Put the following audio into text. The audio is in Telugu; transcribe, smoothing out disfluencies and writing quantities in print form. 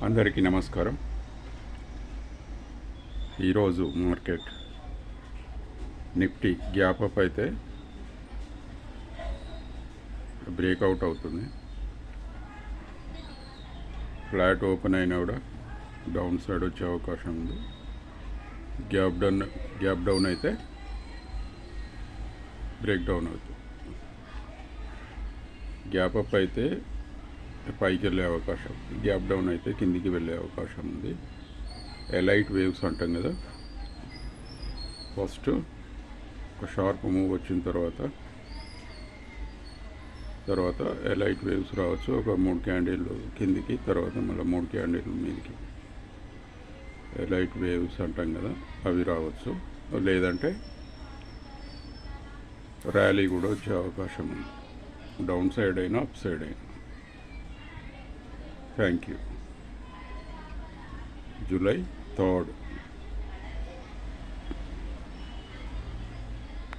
అందరికీ నమస్కారం. ఈరోజు మార్కెట్ నిఫ్టీ గ్యాప్ అప్ అయితే బ్రేక్అవుట్ అవుతుంది. ఫ్లాట్ ఓపెన్ అయినా కూడా డౌన్ సైడ్ వచ్చే అవకాశం ఉంది. గ్యాప్ డౌన్ అయితే బ్రేక్ డౌన్ అవుతుంది. గ్యాప్ అప్ అయితే పైకి వెళ్ళే అవకాశం, గ్యాప్ డౌన్ అయితే కిందికి వెళ్ళే అవకాశం ఉంది. ఎలైట్ వేవ్స్ అంటాం కదా, ఫస్ట్ ఒక షార్ప్ మూవ్ వచ్చిన తర్వాత ఎలైట్ వేవ్స్ రావచ్చు. ఒక 3 క్యాండిల్ కిందికి, తర్వాత మళ్ళీ 3 క్యాండిల్ మీదికి ఎలైట్ వేవ్స్ అంటాం కదా, అవి రావచ్చు. లేదంటే ర్యాలీ కూడా వచ్చే అవకాశం ఉంది, డౌన్ సైడ్ అయినా అప్ సైడ్ అయినా. Thank you. July 3rd.